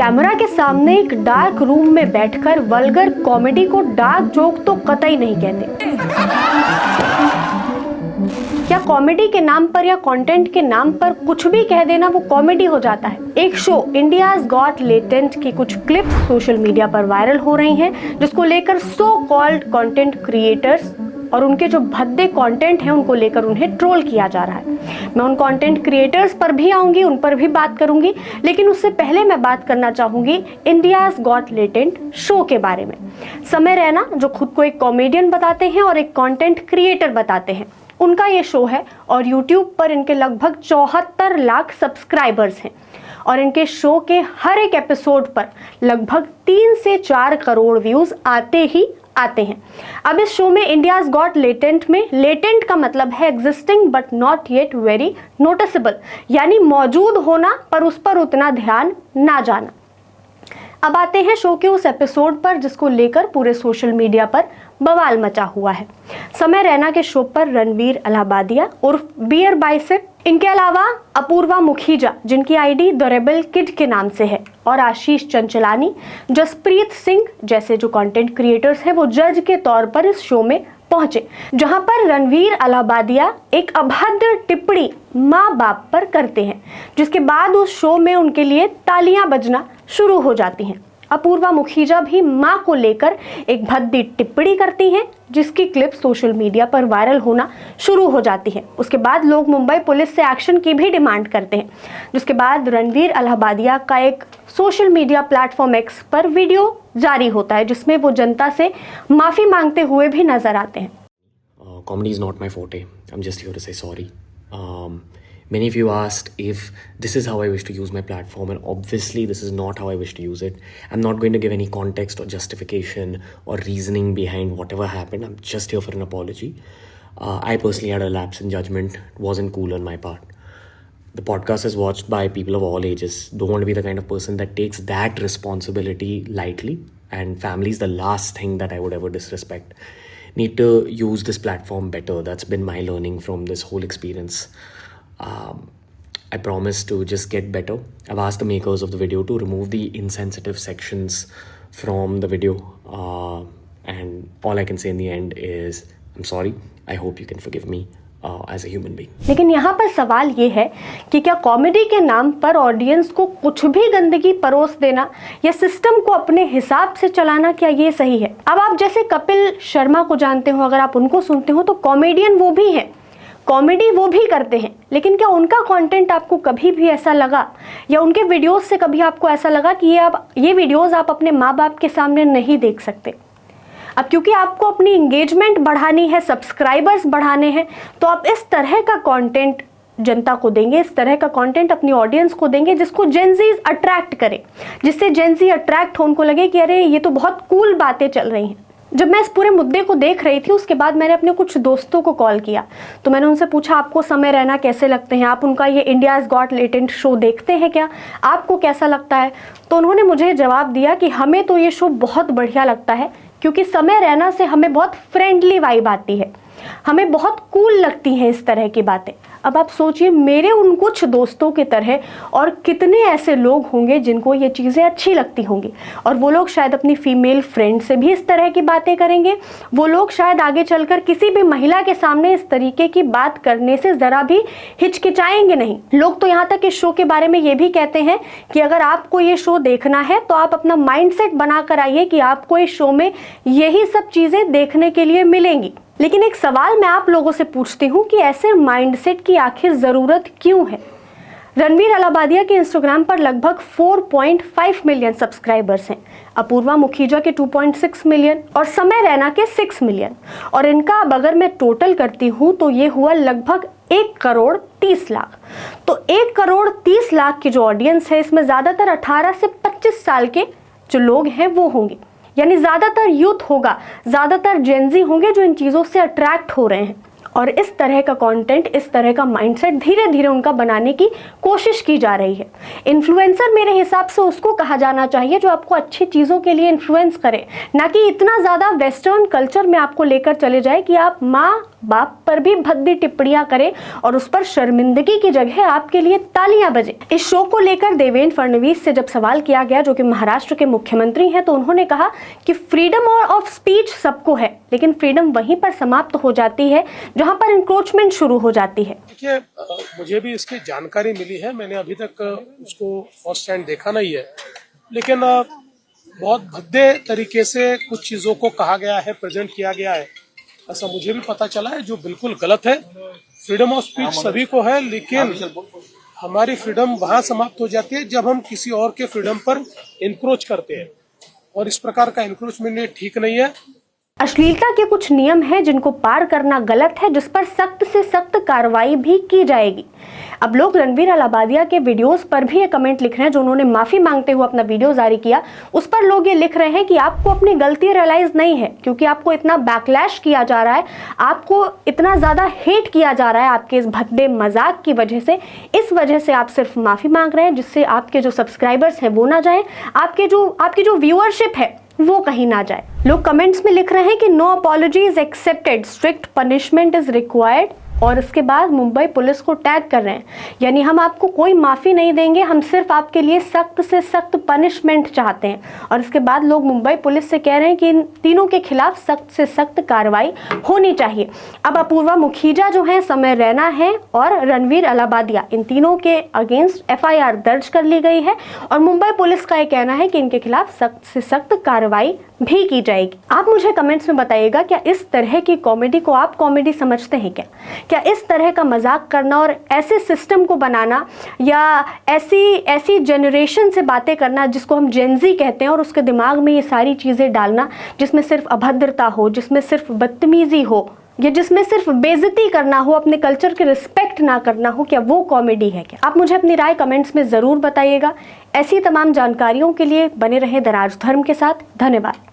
Camera के सामने एक डार्क रूम में बैठकर वल्गर कॉमेडी को डार्क जोक तो कतई नहीं कहते। क्या कॉमेडी के नाम पर या कंटेंट के नाम पर कुछ भी कह देना वो कॉमेडी हो जाता है? एक शो इंडियाज गॉट लेटेंट की कुछ क्लिप्स सोशल मीडिया पर वायरल हो रही हैं, जिसको लेकर सो कॉल्ड कंटेंट क्रिएटर्स और उनके जो भद्दे कंटेंट हैं उनको लेकर उन्हें ट्रोल किया जा रहा है। मैं उन कंटेंट क्रिएटर्स पर भी आऊंगी, उन पर भी बात करूंगी, लेकिन उससे पहले मैं बात करना चाहूंगी इंडियाज गॉट लेटेंट शो के बारे में। समय रैना, जो खुद को एक कॉमेडियन बताते हैं और एक कंटेंट क्रिएटर बताते हैं, उनका ये शो है और यूट्यूब पर इनके लगभग 74 लाख सब्सक्राइबर्स हैं और इनके शो के हर एक एपिसोड पर लगभग 3 से 4 करोड़ व्यूज आते हैं। अब इस शो में इंडियाज गॉट लेटेंट में लेटेंट का मतलब है existing but not yet very noticeable, यानी मौजूद होना पर उस पर उतना ध्यान ना जाना। अब आते हैं शो के उस एपिसोड पर जिसको लेकर पूरे सोशल मीडिया पर बवाल मचा हुआ है। समय रैना के शो पर रणवीर अलाहाबादिया उर्फ बियर बाइसेप, इनके अलावा अपूर्वा मुखीजा जिनकी आईडी द रेबल किड के नाम से है, और आशीष चंचलानी, जसप्रीत सिंह जैसे जो कंटेंट क्रिएटर्स हैं वो जज के तौर पर इस शो में पहुंचे, जहां पर रणवीर अलाहाबादिया एक अभद्र टिप्पणी माँ बाप पर करते हैं, जिसके बाद उस शो में उनके लिए तालियां बजना शुरू हो जाती हैं। अपूर्वा मुखीजा भी मां को लेकर एक भद्दी टिप्पणी करती हैं, जिसकी क्लिप सोशल मीडिया पर वायरल होना शुरू हो जाती है। उसके बाद लोग मुंबई पुलिस से एक्शन की भी डिमांड करते हैं, जिसके बाद रणवीर अलाहाबादिया का एक सोशल मीडिया प्लेटफॉर्म एक्स पर वीडियो जारी होता है, जिसमें वो जनता से माफी मांगते हुए भी नजर आते हैं। Comedy is not my forte. I'm just here to say sorry. Many of you asked if this is how I wish to use my platform, and obviously this is not how I wish to use it. I'm not going to give any context or justification or reasoning behind whatever happened. I'm just here for an apology. I personally had a lapse in judgment. It wasn't cool on my part. The podcast is watched by people of all ages. Don't want to be the kind of person that takes that responsibility lightly, and family is the last thing that I would ever disrespect. Need to use this platform better. That's been my learning from this whole experience. I promise to just get better. I've asked the makers of the video to remove the insensitive sections from the video, and all I can say in the end is I'm sorry. I hope you can forgive me as a human being. लेकिन यहाँ पर सवाल ये है कि क्या comedy के नाम पर ऑडियंस को कुछ भी गंदगी परोस देना या सिस्टम को अपने हिसाब से चलाना, क्या ये सही है? अब आप जैसे कपिल शर्मा को जानते हो, अगर आप उनको सुनते हो तो कॉमेडियन वो भी हैं, कॉमेडी वो भी करते हैं, लेकिन क्या उनका कंटेंट आपको कभी भी ऐसा लगा या उनके वीडियोस से कभी आपको ऐसा लगा कि ये वीडियोस आप अपने माँ बाप के सामने नहीं देख सकते? अब क्योंकि आपको अपनी एंगेजमेंट बढ़ानी है, सब्सक्राइबर्स बढ़ाने हैं, तो आप इस तरह का कंटेंट जनता को देंगे, इस तरह का कंटेंट अपनी ऑडियंस को देंगे जिसको जेनजीज अट्रैक्ट करे, जिससे जेनजी अट्रैक्ट हो, उनको लगे कि अरे ये तो बहुत कूल बातें चल रही हैं। जब मैं इस पूरे मुद्दे को देख रही थी, उसके बाद मैंने अपने कुछ दोस्तों को कॉल किया, तो मैंने उनसे पूछा आपको समय रैना कैसे लगते हैं, आप उनका ये इंडियाज गॉट लेटेंट शो देखते हैं क्या, आपको कैसा लगता है? तो उन्होंने मुझे जवाब दिया कि हमें तो ये शो बहुत बढ़िया लगता है, क्योंकि समय रैना से हमें बहुत फ्रेंडली वाइब आती है, हमें बहुत कूल लगती हैं इस तरह की बातें। अब आप सोचिए, मेरे उन कुछ दोस्तों की तरह और कितने ऐसे लोग होंगे जिनको ये चीज़ें अच्छी लगती होंगी, और वो लोग शायद अपनी फीमेल फ्रेंड से भी इस तरह की बातें करेंगे, वो लोग शायद आगे चलकर किसी भी महिला के सामने इस तरीके की बात करने से ज़रा भी हिचकिचाएंगे नहीं। लोग तो यहाँ तक इस शो के बारे में ये भी कहते हैं कि अगर आपको ये शो देखना है तो आप अपना माइंडसेट बना कर आइए कि आपको इस शो में यही सब चीज़ें देखने के लिए मिलेंगी। लेकिन एक सवाल मैं आप लोगों से पूछती हूँ कि ऐसे माइंडसेट की आखिर ज़रूरत क्यों है? रणवीर अलाहाबादिया के इंस्टाग्राम पर लगभग 4.5 मिलियन सब्सक्राइबर्स हैं, अपूर्वा मुखीजा के 2.6 मिलियन और समय रैना के 6 मिलियन, और इनका अब अगर मैं टोटल करती हूँ तो ये हुआ लगभग 1 करोड़ 30 लाख। तो 1 करोड़ 30 लाख की जो ऑडियंस है, इसमें ज़्यादातर 18 से 25 साल के जो लोग हैं वो होंगे, यानी ज़्यादातर यूथ होगा, ज़्यादातर जेनजी होंगे जो इन चीज़ों से अट्रैक्ट हो रहे हैं। और इस तरह का कंटेंट, इस तरह का माइंडसेट धीरे धीरे उनका बनाने की कोशिश की जा रही है। इन्फ्लुएंसर मेरे हिसाब से उसको कहा जाना चाहिए जो आपको अच्छी चीज़ों के लिए इन्फ्लुएंस करे, ना कि इतना ज़्यादा वेस्टर्न कल्चर में आपको लेकर चले जाए कि आप माँ बाप पर भी भद्दी टिप्पणियां करे और उस पर शर्मिंदगी की जगह आपके लिए तालियां बजे। इस शो को लेकर देवेंद्र फडणवीस से जब सवाल किया गया, जो कि महाराष्ट्र के मुख्यमंत्री हैं, तो उन्होंने कहा कि फ्रीडम ऑफ स्पीच सबको है, लेकिन फ्रीडम वहीं पर समाप्त हो जाती है जहां पर इंक्रोचमेंट शुरू हो जाती है। देखिए, मुझे भी इसकी जानकारी मिली है, मैंने अभी तक उसको फर्स्ट हैंड देखा नहीं है, लेकिन बहुत भद्दे तरीके से कुछ चीजों को कहा गया है, प्रेजेंट किया गया है, ऐसा मुझे भी पता चला है, जो बिल्कुल गलत है। फ्रीडम ऑफ स्पीच सभी को है, लेकिन हमारी फ्रीडम वहां समाप्त हो जाती है जब हम किसी और के फ्रीडम पर इंक्रोच करते हैं, और इस प्रकार का इंक्रोचमेंट ठीक नहीं है। अश्लीलता के कुछ नियम हैं जिनको पार करना गलत है, जिस पर सख्त से सख्त कार्रवाई भी की जाएगी। अब लोग रणवीर अलाहाबादिया के वीडियोस पर भी ये कमेंट लिख रहे हैं, जो उन्होंने माफी मांगते हुए अपना वीडियो जारी किया, उस पर लोग ये लिख रहे हैं कि आपको अपनी गलती रियलाइज नहीं है, क्योंकि आपको इतना बैकलैश किया जा रहा है, आपको इतना ज्यादा हेट किया जा रहा है आपके इस भद्दे मजाक की वजह से। इस वजह से आप सिर्फ माफी मांग रहे हैं, जिससे आपके जो सब्सक्राइबर्स हैं वो ना जाए, आपकी जो व्यूअरशिप है वो कहीं ना जाए। लोग कमेंट्स में लिख रहे हैं कि no apology is accepted, strict punishment is required, और इसके बाद मुंबई पुलिस को टैग कर रहे हैं, यानी हम आपको कोई माफ़ी नहीं देंगे, हम सिर्फ आपके लिए सख्त से सख्त पनिशमेंट चाहते हैं। और इसके बाद लोग मुंबई पुलिस से कह रहे हैं कि इन तीनों के खिलाफ सख्त से सख्त कार्रवाई होनी चाहिए। अब अपूर्वा मुखीजा जो हैं, समय रैना है और रणवीर अलाहाबादिया, इन तीनों के अगेंस्ट FIR दर्ज कर ली गई है, और मुंबई पुलिस का ये कहना है कि इनके खिलाफ सख्त से सख्त कार्रवाई भी की जाएगी। आप मुझे कमेंट्स में बताइएगा, क्या इस तरह की कॉमेडी को आप कॉमेडी समझते हैं? क्या इस तरह का मजाक करना और ऐसे सिस्टम को बनाना, या ऐसी जनरेशन से बातें करना जिसको हम जेनजी कहते हैं, और उसके दिमाग में ये सारी चीज़ें डालना जिसमें सिर्फ अभद्रता हो, जिसमें सिर्फ बदतमीजी हो, या जिसमें सिर्फ बेइज्जती करना हो, अपने कल्चर की रिस्पेक्ट ना करना हो, क्या वो कॉमेडी है? क्या आप मुझे अपनी राय कमेंट्स में ज़रूर बताइएगा। ऐसी तमाम जानकारियों के लिए बने रहें दराज धर्म के साथ। धन्यवाद।